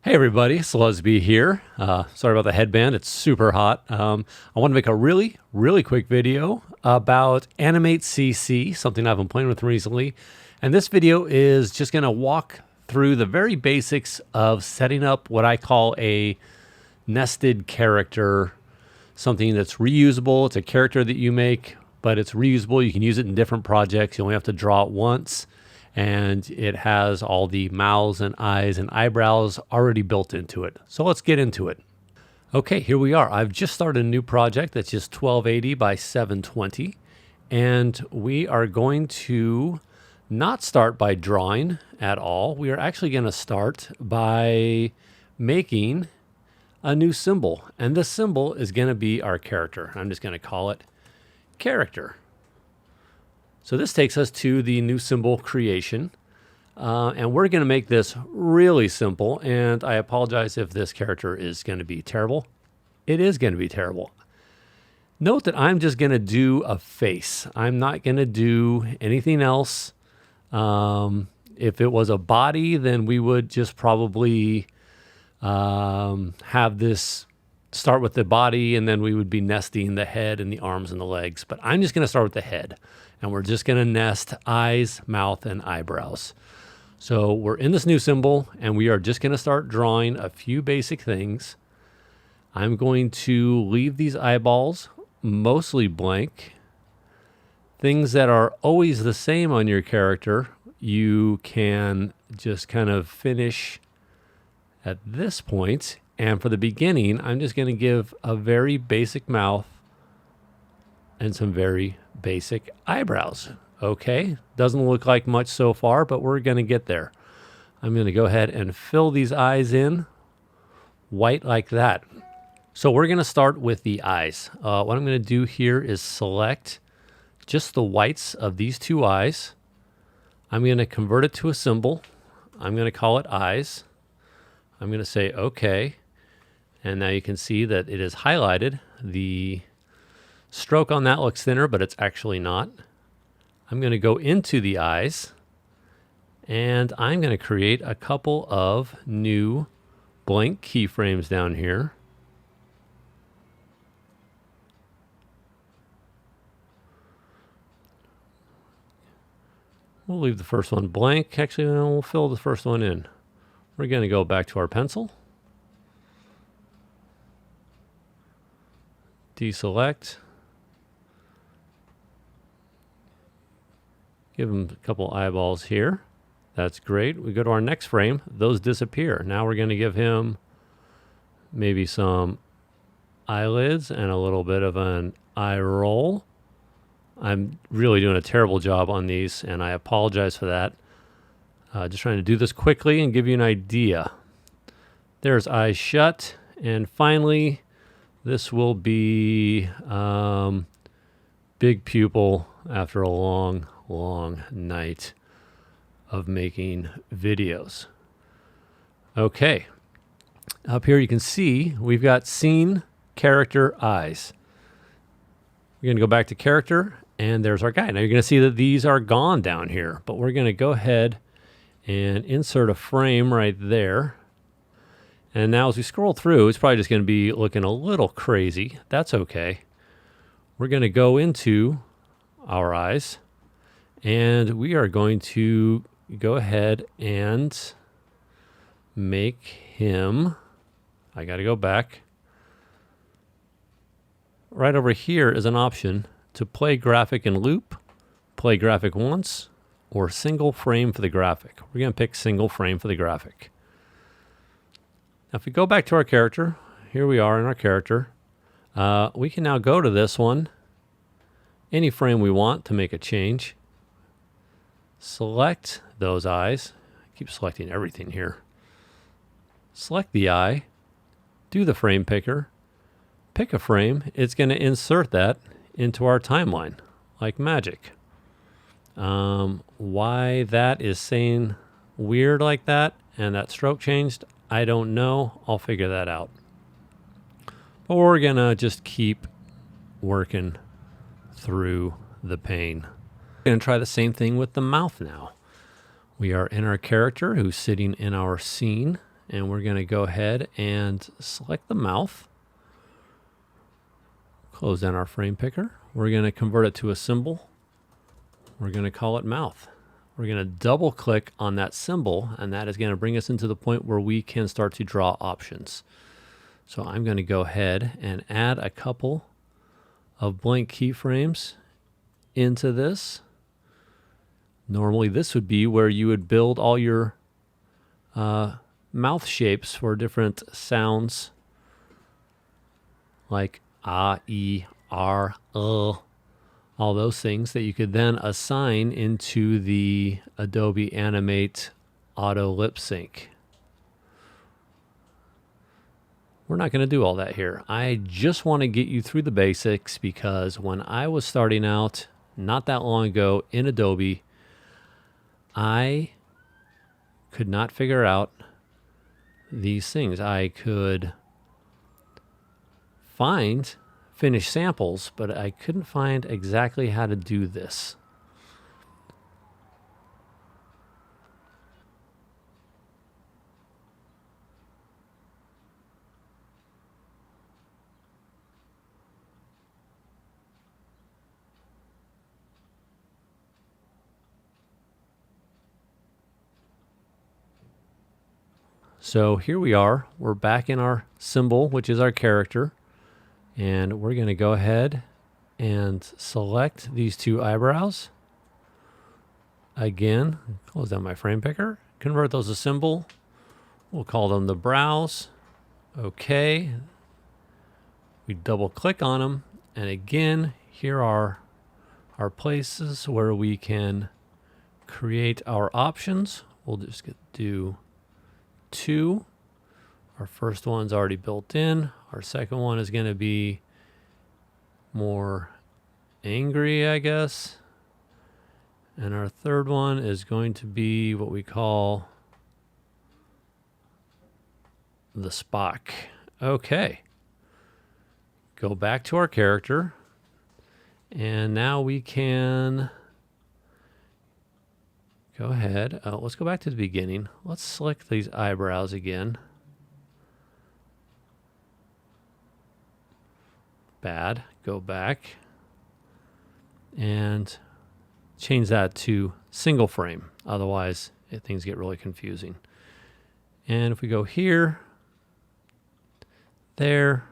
Hey everybody, Sluzby here. Sorry about the headband, it's super hot. I want to make a really quick video about Animate CC, something I've been playing with recently. And this video is just going to walk through the very basics of setting up what I call a nested character, something that's reusable. It's a character that you make, but it's reusable. You can use it in different projects. You only have to draw it once. And it has all the mouths and eyes and eyebrows already built into it. So let's get into it. Okay, here we are. I've just started a new project that's just 1280 by 720. And we are going to not start by drawing at all. We are actually going to start by making a new symbol. And this symbol is going to be our character. I'm just going to call it character. So this takes us to the new symbol creation, and we're going to make this really simple, and I apologize if this character is going to be terrible. It is going to be terrible. Note that I'm just going to do a face. I'm not going to do anything else. If it was a body, then we would just probably have this start with the body, and then we would be nesting the head and the arms and the legs. But I'm just going to start with the head. And we're just going to nest eyes, mouth, and eyebrows. So we're in this new symbol, and we are just going to start drawing a few basic things. I'm going to leave these eyeballs mostly blank. Things that are always the same on your character, you can just kind of finish at this point. And for the beginning, I'm just going to give a very basic mouth and some very basic eyebrows. Okay, doesn't look like much so far, but we're going to get there. I'm going to go ahead and fill these eyes in white like that. So we're going to start with the eyes. What I'm going to do here is select just the whites of these two eyes. I'm going to convert it to a symbol. I'm going to call it eyes. I'm going to say okay. And now you can see that it is highlighted. The stroke on that looks thinner, but it's actually not. I'm going to go into the eyes, and I'm going to create a couple of new blank keyframes down here. We'll leave the first one blank. Actually, we'll fill the first one in. We're going to go back to our pencil. Deselect. Give him a couple eyeballs here. That's great. We go to our next frame. Those disappear. Now we're going to give him maybe some eyelids and a little bit of an eye roll. I'm really doing a terrible job on these, and I apologize for that. Just trying to do this quickly and give you an idea. There's eyes shut. And finally, this will be big pupil after a long night of making videos. Okay. Up here you can see we've got scene, character, eyes. We're going to go back to character, and there's our guy. Now you're going to see that these are gone down here, but we're going to go ahead and insert a frame right there. And now as we scroll through, it's probably just going to be looking a little crazy. That's okay. We're going to go into our eyes, and we are going to go ahead and make him, I got to go back. Right over here is an option to play graphic in loop, play graphic once, or single frame for the graphic. We're going to pick single frame for the graphic. Now if we go back to our character, here we are in our character. We can now go to this one, any frame we want to make a change. Select those eyes. I keep selecting everything here. Select the eye, do the frame picker, pick a frame. It's going to insert that into our timeline like magic. Why that is saying weird like that and that stroke changed, I don't know. I'll figure that out. But we're going to just keep working through the pain. We're going to try the same thing with the mouth now. We are in our character who's sitting in our scene, and we're going to go ahead and select the mouth. Close down our frame picker. We're going to convert it to a symbol. We're going to call it mouth. We're going to double click on that symbol, and that is going to bring us into the point where we can start to draw options. So I'm going to go ahead and add a couple of blank keyframes into this. Normally this would be where you would build all your mouth shapes for different sounds like ah, e, r, all those things that you could then assign into the Adobe Animate Auto Lip Sync. We're not going to do all that here. I just want to get you through the basics, because when I was starting out not that long ago in Adobe, I could not figure out these things. I could find finished samples, but I couldn't find exactly how to do this. So here we are. We're back in our symbol, which is our character. And we're going to go ahead and select these two eyebrows. Again, close down my frame picker. Convert those to symbol. We'll call them the brows. Okay. We double click on them. And again, here are our places where we can create our options. We'll just do 2. Our first one's already built in. Our second one is going to be more angry, I guess. And our third one is going to be what we call the Spock. Okay. Go back to our character. And now we can go ahead. Let's go back to the beginning. Let's select these eyebrows again. Bad. Go back and change that to single frame. Otherwise, things get really confusing. And if we go here, there,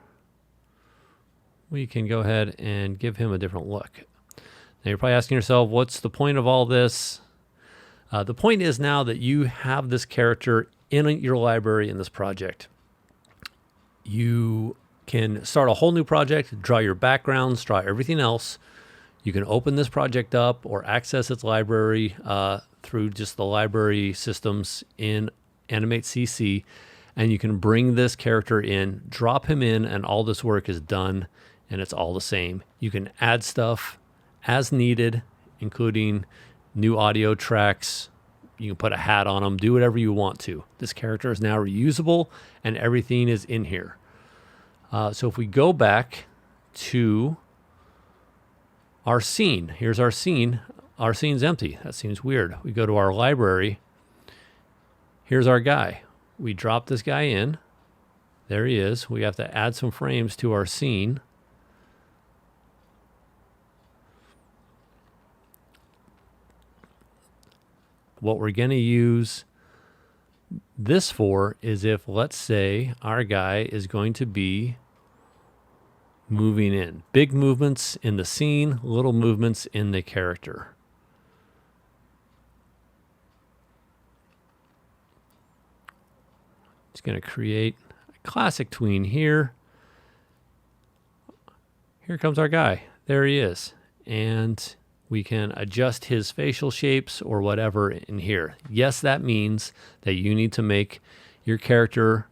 we can go ahead and give him a different look. Now you're probably asking yourself, what's the point of all this? The point is now that you have this character in your library in this project. You can start a whole new project, draw your backgrounds, draw everything else. You can open this project up or access its library through just the library systems in Animate CC, and you can bring this character in, drop him in, and all this work is done, and it's all the same. You can add stuff as needed, including new audio tracks. You can put a hat on them, do whatever you want to. This character is now reusable, and everything is in here. So if we go back to our scene, here's our scene. Our scene's empty. That seems weird. We go to our library. Here's our guy. We drop this guy in. There he is. We have to add some frames to our scene. What we're going to use this for is if, let's say, our guy is going to be moving in. Big movements in the scene, little movements in the character. It's going to create a classic tween here. Here comes our guy. There he is. And we can adjust his facial shapes or whatever in here. Yes, that means that you need to make your character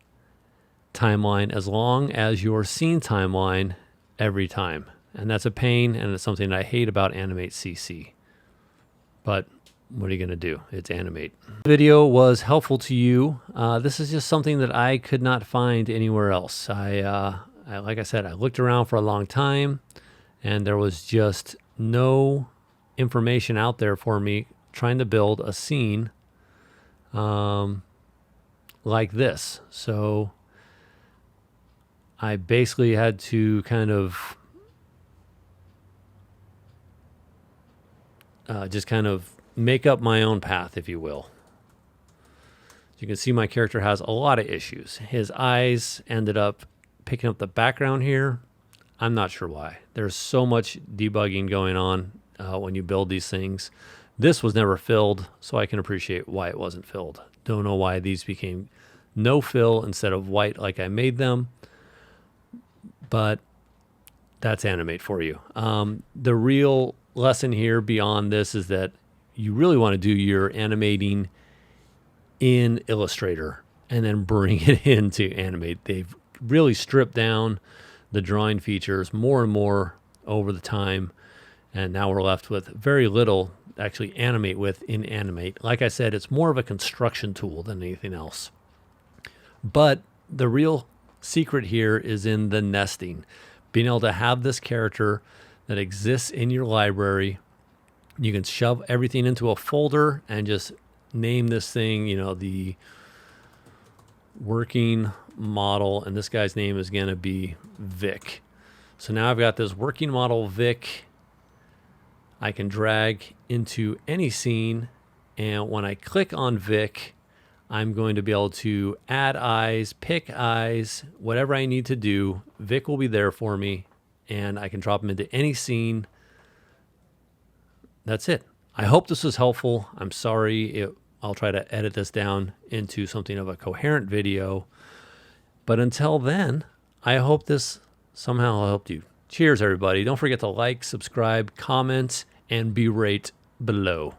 timeline as long as your scene timeline every time. And that's a pain, and it's something I hate about Animate CC. But what are you going to do? It's Animate. The video was helpful to you. This is just something that I could not find anywhere else. I like I said, I looked around for a long time, and there was just no information out there for me trying to build a scene like this. So I basically had to kind of just kind of make up my own path, if you will. You can see my character has a lot of issues. His eyes ended up picking up the background here. I'm not sure why. There's so much debugging going on when you build these things. This was never filled, so I can appreciate why it wasn't filled. Don't know why these became no fill instead of white like I made them, but that's Animate for you. The real lesson here beyond this is that you really want to do your animating in Illustrator and then bring it into Animate. They've really stripped down the drawing features more and more over the time, and now we're left with very little actually animate with in Animate. Like I said, it's more of a construction tool than anything else. But the real secret here is in the nesting. Being able to have this character that exists in your library. You can shove everything into a folder and just name this thing, you know, the working model, and this guy's name is going to be Vic. So now I've got this working model Vic. I can drag into any scene, and when I click on Vic, I'm going to be able to add eyes, pick eyes, whatever I need to do. Vic will be there for me, and I can drop him into any scene. That's it. I hope this was helpful. I'm sorry. I'll try to edit this down into something of a coherent video. But until then, I hope this somehow helped you. Cheers, everybody. Don't forget to like, subscribe, comment, and be right below.